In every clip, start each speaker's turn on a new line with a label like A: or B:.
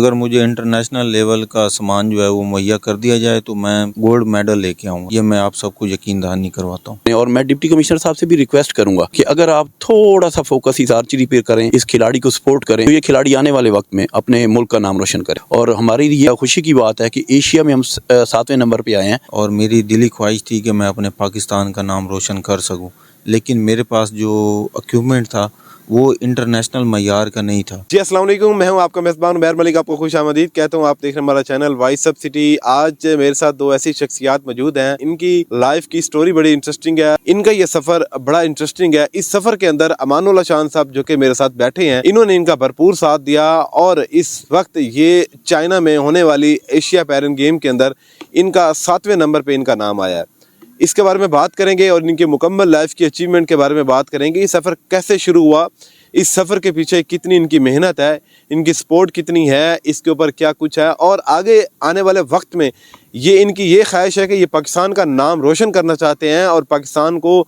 A: اگر مجھے international level کا سامان جو ہے وہ مہیا کر دیا جائے تو میں گولڈ میڈل لے کے آؤں گا، یہ میں آپ سب کو یقین دہانی کرواتا ہوں۔
B: اور میں ڈپٹی کمشنر صاحب سے بھی ریکویسٹ کروں گا کہ اگر آپ تھوڑا سا فوکس اس آرچری پہ کریں، اس کھلاڑی کو سپورٹ کریں، تو یہ کھلاڑی آنے والے وقت میں اپنے ملک کا نام روشن کرے۔ اور ہماری یہ خوشی کی بات ہے کہ ایشیا میں ہم 7ویں نمبر پہ آئے ہیں،
A: اور میری دلی خواہش تھی کہ میں اپنے پاکستان کا نام روشن کر سکوں، لیکن میرے پاس جو اکوپمنٹ تھا وہ انٹرنیشنل معیار کا نہیں تھا۔
C: جی السلام علیکم، میں ہوں آپ کا میزبان عمیر ملک، آپ کو خوش آمدید کہتا ہوں۔ آپ دیکھ رہے ہیں ہمارا چینل وائس اپ سٹی۔ آج میرے ساتھ دو ایسی شخصیات موجود ہیں، ان کی لائف کی سٹوری بڑی انٹرسٹنگ ہے، ان کا یہ سفر بڑا انٹرسٹنگ ہے۔ اس سفر کے اندر امان اللہ شان صاحب جو کہ میرے ساتھ بیٹھے ہیں، انہوں نے ان کا بھرپور ساتھ دیا، اور اس وقت یہ چائنا میں ہونے والی ایشیا پیرن گیم کے اندر ان کا 7ویں نمبر پہ ان کا نام آیا ہے۔ اس کے بارے میں بات کریں گے اور ان کے مکمل لائف کی اچیومنٹ کے بارے میں بات کریں گے۔ یہ سفر کیسے شروع ہوا، اس سفر کے پیچھے کتنی ان کی محنت ہے، ان کی سپورٹ کتنی ہے، اس کے اوپر کیا کچھ ہے، اور آگے آنے والے وقت میں یہ ان کی یہ خواہش ہے کہ یہ پاکستان کا نام روشن کرنا چاہتے ہیں اور پاکستان کو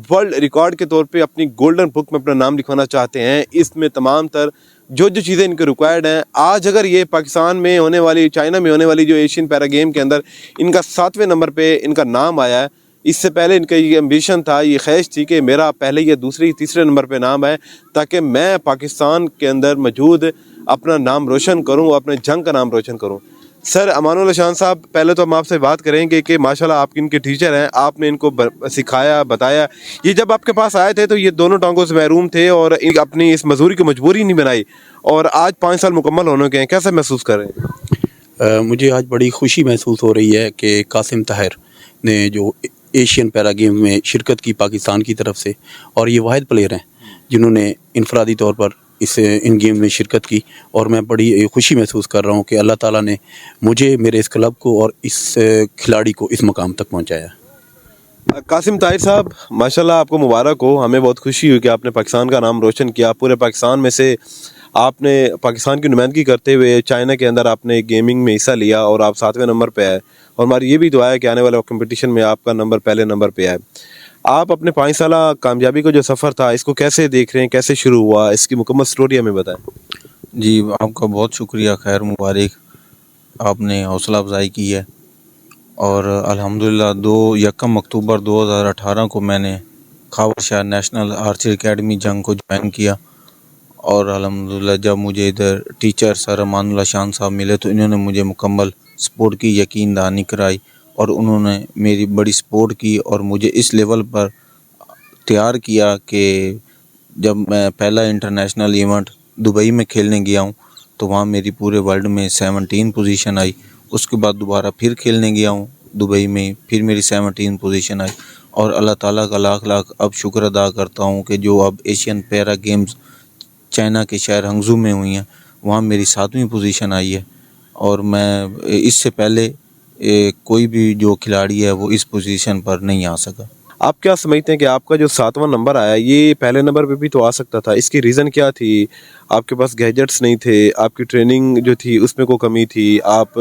C: ورلڈ ریکارڈ کے طور پہ اپنی گولڈن بک میں اپنا نام لکھوانا چاہتے ہیں۔ اس میں تمام تر جو چیزیں ان کے ریکوائرڈ ہیں، آج اگر یہ پاکستان میں ہونے والی، چائنا میں ہونے والی جو ایشین پیرا گیم کے اندر ان کا 7ویں نمبر پہ ان کا نام آیا ہے، اس سے پہلے ان کا یہ ایمبیشن تھا، یہ خواہش تھی کہ میرا پہلے یہ دوسرے تیسرے نمبر پہ نام ہے، تاکہ میں پاکستان کے اندر موجود اپنا نام روشن کروں، اپنے جنگ کا نام روشن کروں۔ سر امان اللہ شان صاحب، پہلے تو ہم آپ سے بات کریں گے کہ ماشاءاللہ آپ ان کے ٹیچر ہیں، آپ نے ان کو سکھایا، بتایا۔ یہ جب آپ کے پاس آئے تھے تو یہ دونوں ٹانگوں سے محروم تھے اور اپنی اس مزدوری کی مجبوری نہیں بنائی، اور آج 5 سال مکمل ہونے کے ہیں، کیسا محسوس کر رہے ہیں؟
B: مجھے آج بڑی خوشی محسوس ہو رہی ہے کہ قاسم طاہر نے جو ایشین پیرا گیم میں شرکت کی پاکستان کی طرف سے، اور یہ واحد پلیئر ہیں جنہوں نے انفرادی طور پر ان گیم میں شرکت کی، اور میں بڑی خوشی محسوس کر رہا ہوں کہ اللہ تعالیٰ نے مجھے، میرے اس کلب کو اور اس کھلاڑی کو اس مقام تک پہنچایا۔
C: قاسم طاہر صاحب، ماشاءاللہ آپ کو مبارک ہو، ہمیں بہت خوشی ہوئی کہ آپ نے پاکستان کا نام روشن کیا۔ پورے پاکستان میں سے آپ نے پاکستان کی نمائندگی کرتے ہوئے چائنا کے اندر آپ نے گیمنگ میں حصہ لیا اور آپ 7ویں نمبر پہ آئے، اور ہماری یہ بھی دعا ہے کہ آنے والے کمپٹیشن میں آپ کا نمبر پہلے نمبر پہ آئے۔ آپ اپنے 5 سالہ کامیابی کا جو سفر تھا، اس کو کیسے دیکھ رہے ہیں، کیسے شروع ہوا، اس کی مکمل سٹوری ہمیں بتائیں۔
A: جی آپ کا بہت شکریہ، خیر مبارک، آپ نے حوصلہ افزائی کی ہے، اور الحمدللہ 1 اکتوبر 2018 کو میں نے خاور شاہ نیشنل آرچری اکیڈمی جنگ کو جوائن کیا، اور الحمدللہ جب مجھے ادھر ٹیچر سر امان اللہ شان صاحب ملے تو انہوں نے مجھے مکمل سپورٹ کی، یقین دہانی کرائی، اور انہوں نے میری بڑی سپورٹ کی اور مجھے اس لیول پر تیار کیا کہ جب میں پہلا انٹرنیشنل ایونٹ دبئی میں کھیلنے گیا ہوں تو وہاں میری پورے ورلڈ میں 17 پوزیشن آئی۔ اس کے بعد دوبارہ پھر کھیلنے گیا ہوں دبئی میں، پھر میری 17 پوزیشن آئی، اور اللہ تعالیٰ کا لاکھ لاکھ اب شکر ادا کرتا ہوں کہ جو اب ایشین پیرا گیمز چائنا کے شہر ہنگزو میں ہوئی ہیں، وہاں میری 7ویں پوزیشن آئی ہے، اور میں اس سے پہلے کوئی بھی جو کھلاڑی ہے وہ اس پوزیشن پر نہیں آ سکا۔
C: آپ کیا سمجھتے ہیں کہ آپ کا جو 7واں نمبر آیا، یہ پہلے نمبر پہ بھی تو آ سکتا تھا، اس کی ریزن کیا تھی؟ آپ کے پاس گیجٹس نہیں تھے، آپ کی ٹریننگ جو تھی اس میں کوئی کمی تھی، آپ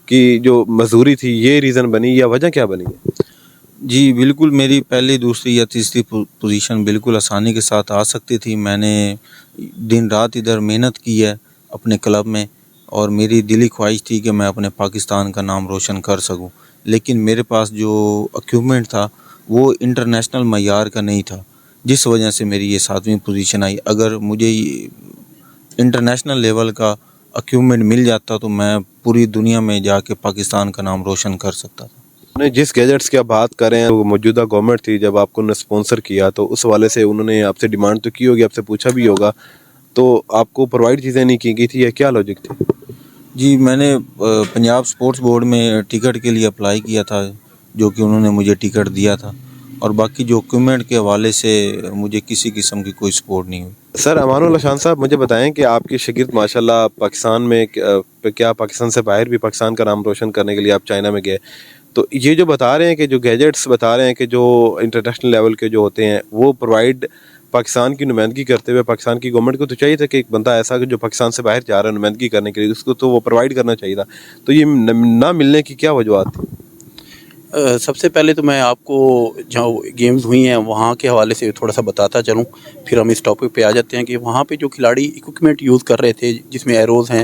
C: کی جو مزدوری تھی یہ ریزن بنی، یا وجہ کیا بنی؟
A: جی بالکل، میری پہلی، دوسری یا تیسری پوزیشن بالکل آسانی کے ساتھ آ سکتی تھی۔ میں نے دن رات ادھر محنت کی ہے اپنے کلب میں، اور میری دلی خواہش تھی کہ میں اپنے پاکستان کا نام روشن کر سکوں، لیکن میرے پاس جو اکوپمنٹ تھا وہ انٹرنیشنل معیار کا نہیں تھا، جس وجہ سے میری یہ 7ویں پوزیشن آئی۔ اگر مجھے انٹرنیشنل لیول کا اکوپمنٹ مل جاتا تو میں پوری دنیا میں جا کے پاکستان کا نام روشن کر سکتا تھا۔
C: جس گیجٹس کی آپ بات کر رہے ہیں، وہ موجودہ گورنمنٹ تھی جب آپ کو انہوں نے اسپانسر کیا، تو اس حوالے سے انہوں نے آپ سے ڈیمانڈ تو کی ہوگی، آپ سے پوچھا بھی ہوگا، تو آپ کو پرووائڈ چیزیں نہیں کی گئی تھی، یا کیا لاجک تھی؟
A: جی میں نے پنجاب سپورٹس بورڈ میں ٹکٹ کے لیے اپلائی کیا تھا، جو کہ انہوں نے مجھے ٹکٹ دیا تھا، اور باقی جو اکوپمنٹ کے حوالے سے مجھے کسی قسم کی کوئی سپورٹ نہیں ہوئی۔
C: سر امان اللہ شان صاحب، مجھے بتائیں کہ آپ کے شاگرد ماشاءاللہ پاکستان میں، کیا پاکستان سے باہر بھی پاکستان کا نام روشن کرنے کے لیے آپ چائنا میں گئے، تو یہ جو بتا رہے ہیں کہ جو گیجٹس بتا رہے ہیں کہ جو انٹرنیشنل لیول کے جو ہوتے ہیں وہ پرووائڈ پاکستان کی نمائندگی کرتے ہوئے، پاکستان کی گورنمنٹ کو تو چاہیے تھا کہ ایک بندہ ایسا کہ جو پاکستان سے باہر جا رہا ہے نمائندگی کرنے کے لیے، اس کو تو وہ پرووائڈ کرنا چاہیے تھا، تو یہ نہ ملنے کی کیا وجوہات تھی؟
B: سب سے پہلے تو میں آپ کو جہاں گیمز ہوئی ہیں وہاں کے حوالے سے تھوڑا سا بتاتا چلوں، پھر ہم اس ٹاپک پہ آ جاتے ہیں کہ وہاں پہ جو کھلاڑی اکوپمنٹ یوز کر رہے تھے، جس میں ایروز ہیں،